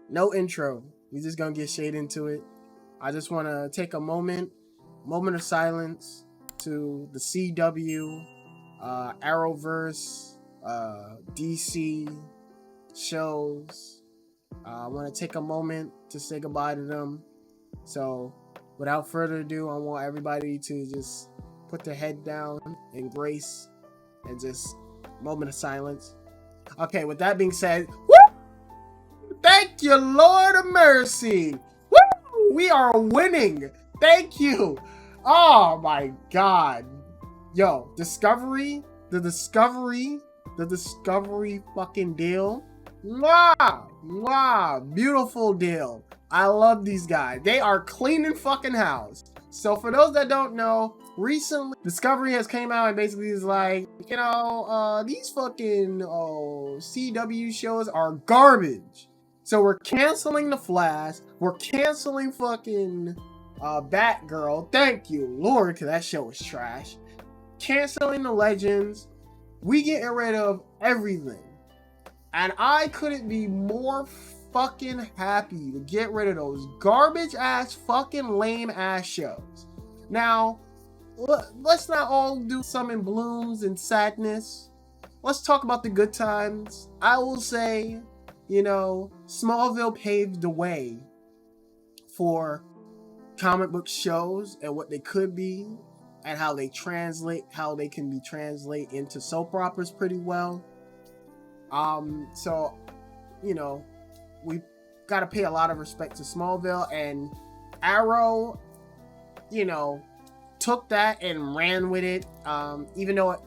No intro. We just gonna get straight into it. I just want to take a moment of silence to the CW, Arrowverse, DC shows. I want to take a moment to say goodbye to them. So, without further ado, I want everybody to just put their head down in grace and just moment of silence. Okay, with that being said, woo! Thank you, Lord of Mercy. Woo! We are winning. Thank you. Oh my God. Yo, the Discovery fucking deal. Mwah, beautiful deal. I love these guys. They are cleaning fucking house. So for those that don't know, recently Discovery has came out and basically is like, these fucking CW shows are garbage. So we're canceling The Flash. We're canceling fucking Batgirl. Thank you, Lord, because that show was trash. Canceling the Legends. We getting rid of everything. And I couldn't be more fucking happy to get rid of those garbage ass fucking lame ass shows. Now, let's not all do some in blooms and sadness. Let's talk about the good times. I will say, Smallville paved the way for comic book shows and what they could be and how they can be translated into soap operas pretty well. So, we got to pay a lot of respect to Smallville, and Arrow, took that and ran with it. Even though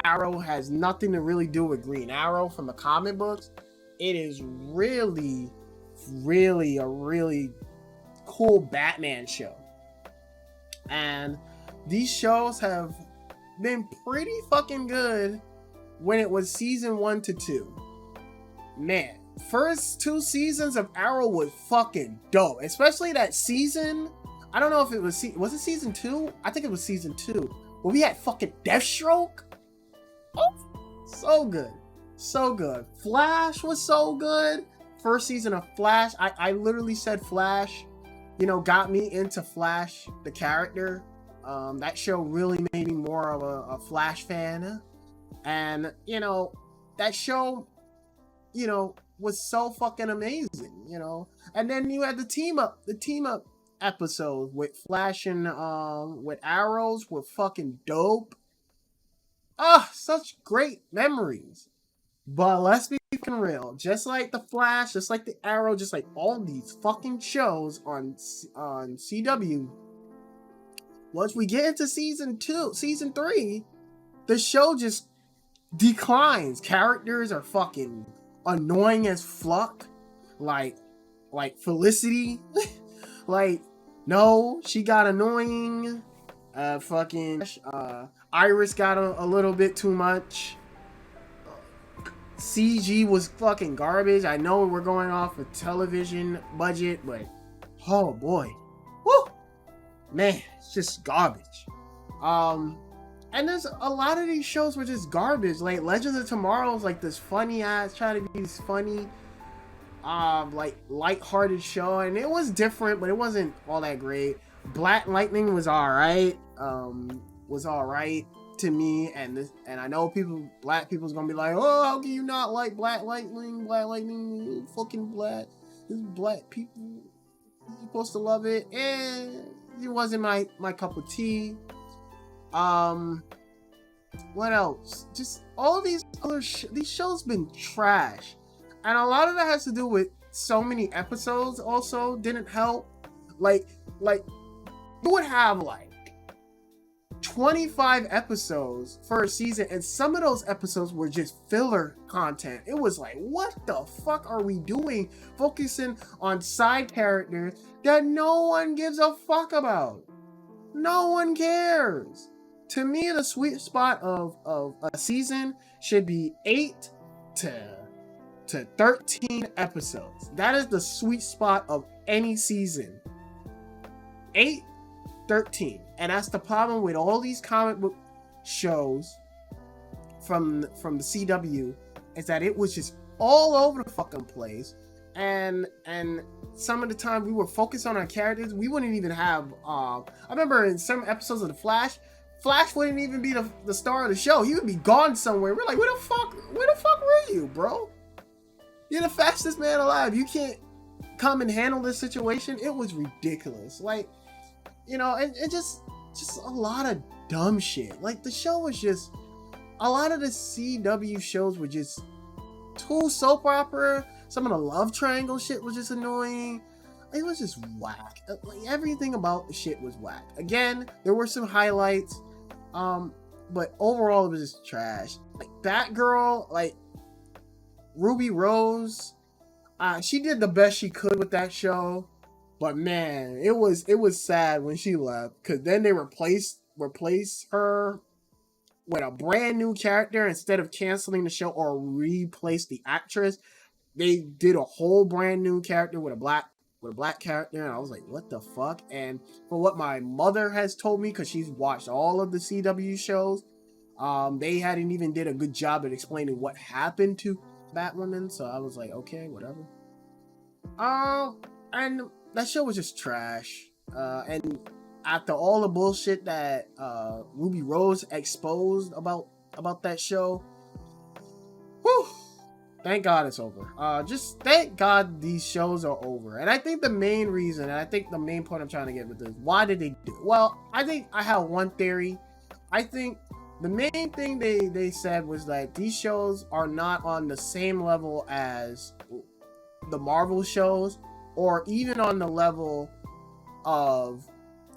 Arrow has nothing to really do with Green Arrow from the comic books, it is really, really a really cool Batman show. And these shows have been pretty fucking good when it was season 1 to 2. Man, first 2 seasons of Arrow was fucking dope. Especially that season. I don't know if it was it season 2? I think it was season 2. Where we had fucking Deathstroke. Oh, so good. So good. Flash was so good. First season of Flash. I literally said Flash, got me into Flash, the character. That show really made me more of a Flash fan. And, that show, was so fucking amazing, And then you had the team up episodes with Flash and with Arrows were fucking dope. Such great memories. But let's be fucking real. Just like the Flash, just like the Arrow, just like all these fucking shows on CW, once we get into season 3, the show just declines. Characters are fucking annoying as fuck. Like Felicity. No, she got annoying. Iris got a little bit too much. CG was fucking garbage. I know we're going off a television budget, but oh boy. Woo! Man, it's just garbage. And there's a lot of these shows were just garbage. Like Legends of Tomorrow is like this funny ass, trying to be this funny, lighthearted show, and it was different, but it wasn't all that great. Black Lightning was alright. To me, and I know black people's gonna be like, oh, how can you not like Black Lightning? Black Lightning, fucking black. This black people, you're supposed to love it. And it wasn't my cup of tea. What else? Just all these other these shows been trash, and a lot of that has to do with so many episodes. Also, didn't help. Like you would have 25 episodes for a season, and some of those episodes were just filler content. It was like, what the fuck are we doing? Focusing on side characters that no one gives a fuck about. No one cares. To me, the sweet spot of a season should be 8 to 13 episodes. That is the sweet spot of any season. 8, 13. And that's the problem with all these comic book shows from the CW, is that it was just all over the fucking place. and some of the time we were focused on our characters, we wouldn't even have I remember in some episodes of the Flash wouldn't even be the star of the show. He would be gone somewhere. We're like, where the fuck were you, bro? You're the fastest man alive. You can't come and handle this situation. It was ridiculous. Like, you know, and just a lot of dumb shit. Like, the show was just, a lot of the CW shows were just too soap opera. Some of the love triangle shit was just annoying. It was just whack. Like, everything about the shit was whack. Again, there were some highlights, but overall it was just trash. Like, Batgirl, like, Ruby Rose, she did the best she could with that show, but man, it was sad when she left, because then they replaced her with a brand new character. Instead of canceling the show or replace the actress, they did a whole brand new character with a black character, and I was like, what the fuck? And for what my mother has told me, because she's watched all of the CW shows, they hadn't even did a good job at explaining what happened to Batwoman, so I was like, okay, whatever. And that show was just trash. And after all the bullshit that Ruby Rose exposed about that show, whew, thank God it's over. Just thank God these shows are over. And I think the main reason, and I think the main point I'm trying to get with this, why did they do it? Well, I think I have one theory. I think the main thing they said was that these shows are not on the same level as the Marvel shows, or even on the level of,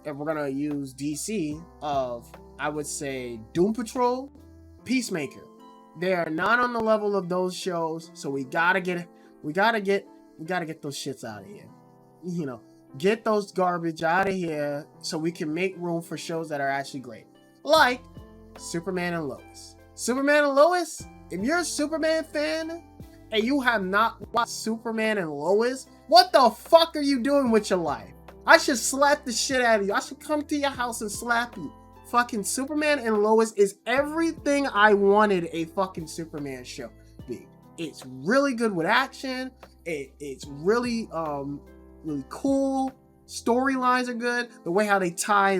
if we're gonna use DC, of, I would say, Doom Patrol, Peacemaker. They are not on the level of those shows, so we gotta get those shits out of here. You know, get those garbage out of here so we can make room for shows that are actually great. Like Superman and Lois. Superman and Lois, if you're a Superman fan and you have not watched Superman and Lois, what the fuck are you doing with your life? I should slap the shit out of you. I should come to your house and slap you. Fucking Superman and Lois is everything I wanted a fucking Superman show to be. It's really good with action. It's really really cool. Storylines are good. The way how they tie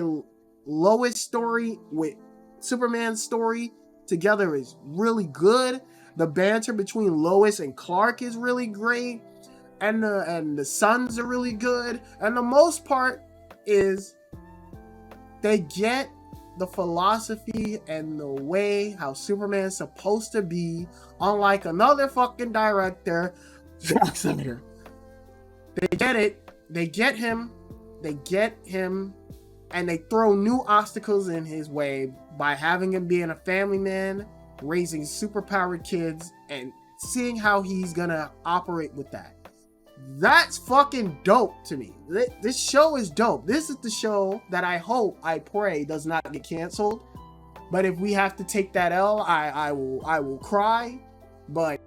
Lois' story with Superman's story together is really good. The banter between Lois and Clark is really great. And the sons are really good. And the most part is they get the philosophy and the way how Superman's supposed to be, unlike another fucking director, Zack Snyder. They get it. They get him, and they throw new obstacles in his way by having him being a family man, raising superpowered kids, and seeing how he's gonna operate with that. That's fucking dope to me. This show is dope. This is the show that I pray does not get canceled. But if we have to take that L, I will cry. But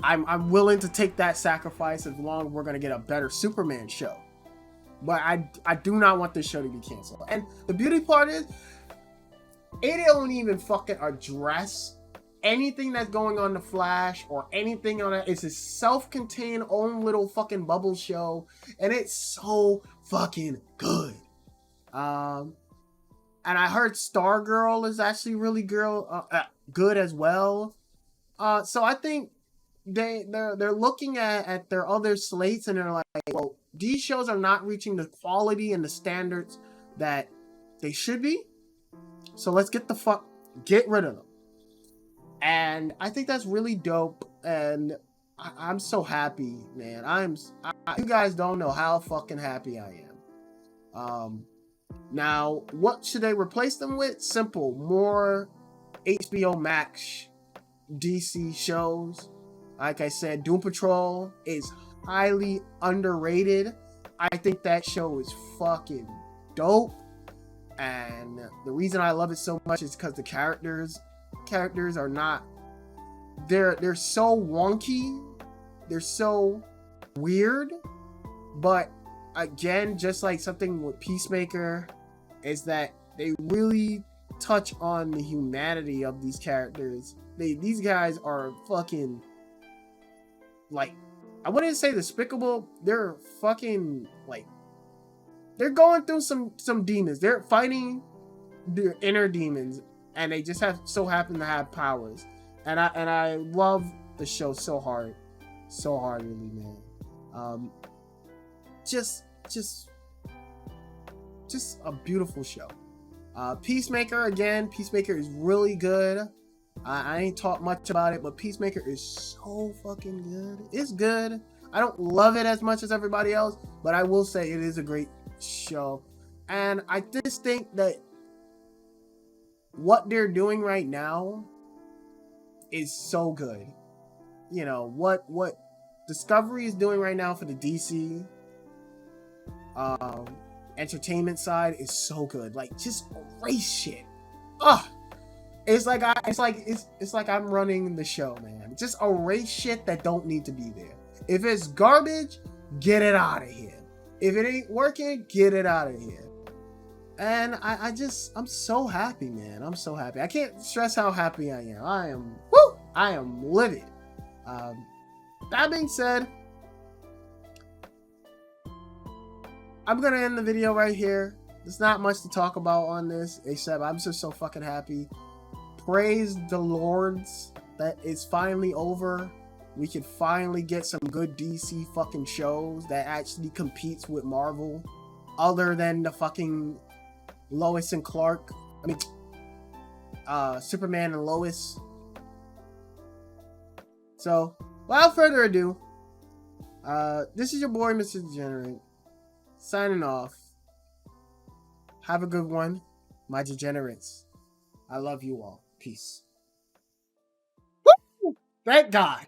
I'm willing to take that sacrifice as long as we're gonna get a better Superman show. But I do not want this show to be canceled. And the beauty part is, it don't even fucking address anything that's going on in the Flash or anything on it. It's a self-contained own little fucking bubble show, and it's so fucking good. And I heard Stargirl is actually really good as well. So I think they're looking at their other slates, and they're like, well, these shows are not reaching the quality and the standards that they should be. So let's get rid of them. And I think that's really dope, and I'm so happy, man. You guys don't know how fucking happy I am. Now, what should they replace them with? Simple, more HBO Max DC shows. Like I said, Doom Patrol is highly underrated. I think that show is fucking dope, and the reason I love it so much is because the characters are not, they're so wonky, they're so weird, but again, just like something with Peacemaker, is that they really touch on the humanity of these characters. These guys are fucking, like, I wouldn't say despicable. They're fucking like they're going through some demons. They're fighting their inner demons, and they just have so happen to have powers. And I love the show so heartedly, man. Um, just just just a beautiful show. Peacemaker again. Peacemaker is really good. I ain't talked much about it, but Peacemaker is so fucking good. It's good. I don't love it as much as everybody else, but I will say it is a great show. And I just think that what they're doing right now is so good. You know, what Discovery is doing right now for the DC um, entertainment side is so good. Like, just erase shit. Ugh. It's like I'm running the show, man. Just erase shit that don't need to be there. If it's garbage, get it out of here. If it ain't working, get it out of here. And I'm so happy, man. I'm so happy. I can't stress how happy I am. I am livid. That being said, I'm gonna end the video right here. There's not much to talk about on this, except I'm just so fucking happy. Praise the Lords that it's finally over. We could finally get some good DC fucking shows that actually competes with Marvel, other than the fucking Lois and Clark. I mean, Superman and Lois. So, without further ado, this is your boy, Mr. Degenerate, signing off. Have a good one, my degenerates. I love you all. Peace. Woo! Thank God.